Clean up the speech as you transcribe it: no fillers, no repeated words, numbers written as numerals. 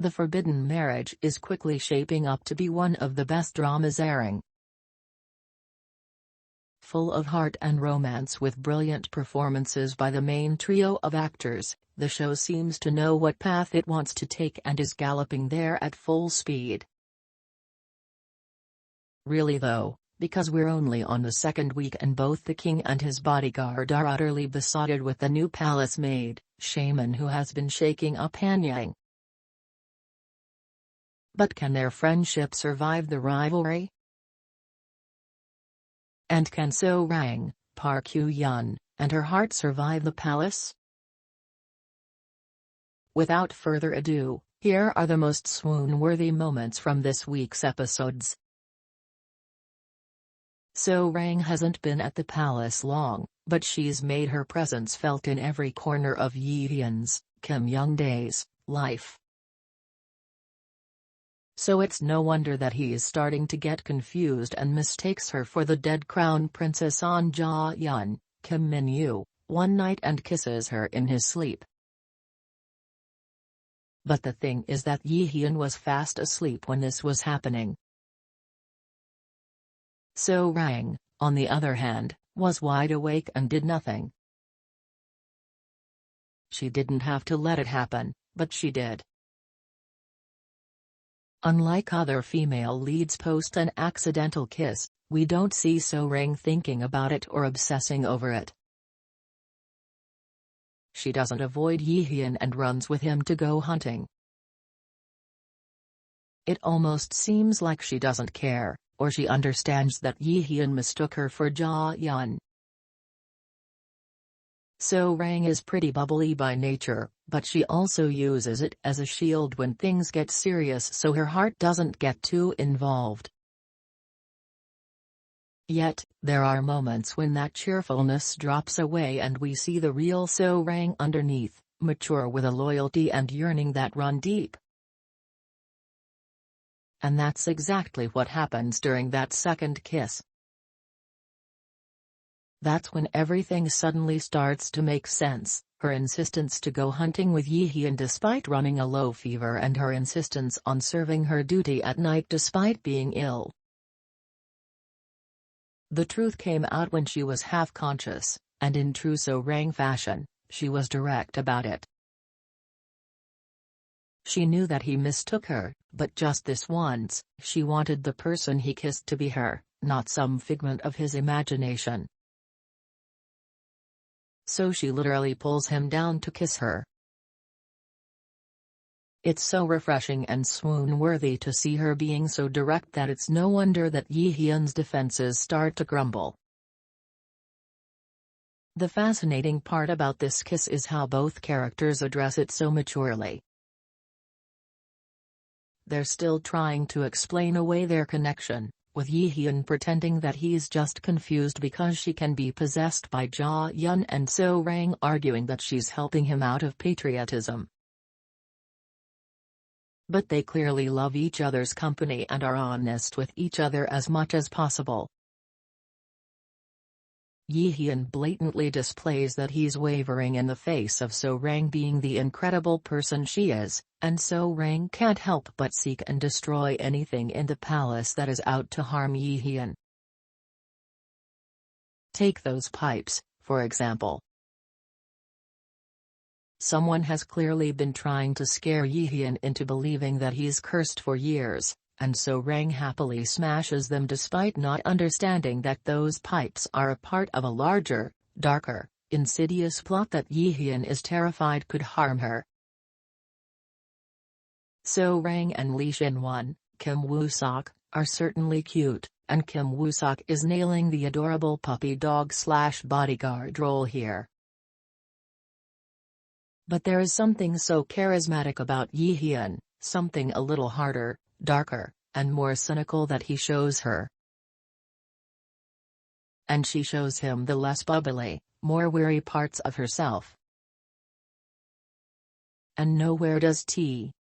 The forbidden marriage is quickly shaping up to be one of the best dramas airing. Full of heart and romance with brilliant performances by the main trio of actors, the show seems to know what path it wants to take and is galloping there at full speed. Really though, because we're only on the second week and both the king and his bodyguard are utterly besotted with the new palace maid, Shaman, who has been shaking up Hanyang. But can their friendship survive the rivalry? And can So Rang, Park Kyu-yeon, and her heart survive the palace? Without further ado, here are the most swoon-worthy moments from this week's episodes. So Rang hasn't been at the palace long, but she's made her presence felt in every corner of Yi-hyun's, Kim Young-dae's, life. So it's no wonder that he is starting to get confused and mistakes her for the dead crown princess on Ja-yeon, Kim Min-yu, one night and kisses her in his sleep. But the thing is that Yi-hyun was fast asleep when this was happening. So Rang, on the other hand, was wide awake and did nothing. She didn't have to let it happen, but she did. Unlike other female leads post an accidental kiss, we don't see So Rang thinking about it or obsessing over it. She doesn't avoid Yi-hyun and runs with him to go hunting. It almost seems like she doesn't care, or she understands that Yi-hyun mistook her for Ja-yeon. So Rang is pretty bubbly by nature, but she also uses it as a shield when things get serious so her heart doesn't get too involved. Yet, there are moments when that cheerfulness drops away and we see the real So Rang underneath, mature with a loyalty and yearning that run deep. And that's exactly what happens during that second kiss. That's when everything suddenly starts to make sense, her insistence to go hunting with Yi-hyun despite running a low fever and her insistence on serving her duty at night despite being ill. The truth came out when she was half-conscious, and in true So Rang fashion, she was direct about it. She knew that he mistook her, but just this once, she wanted the person he kissed to be her, not some figment of his imagination. So she literally pulls him down to kiss her. It's so refreshing and swoon-worthy to see her being so direct that it's no wonder that Yi-hyun's defenses start to crumble. The fascinating part about this kiss is how both characters address it so maturely. They're still trying to explain away their connection, with Yi-hyun pretending that he's just confused because she can be possessed by Ja-yeon and So Rang arguing that she's helping him out of patriotism. But they clearly love each other's company and are honest with each other as much as possible. Yi-hyun blatantly displays that he's wavering in the face of So Rang being the incredible person she is, and So Rang can't help but seek and destroy anything in the palace that is out to harm Yi-hyun. Take those pipes, for example. Someone has clearly been trying to scare Yi-hyun into believing that he's cursed for years, and So Rang happily smashes them despite not understanding that those pipes are a part of a larger, darker, insidious plot that Yi-hyun is terrified could harm her. So Rang and Lee Shin-won, Kim Woo-sok, are certainly cute, and Kim Woo-sok is nailing the adorable puppy dog/bodyguard role here. But there is something so charismatic about Yi-hyun, something a little harder, darker, and more cynical that he shows her. And she shows him the less bubbly, more weary parts of herself. And nowhere does T.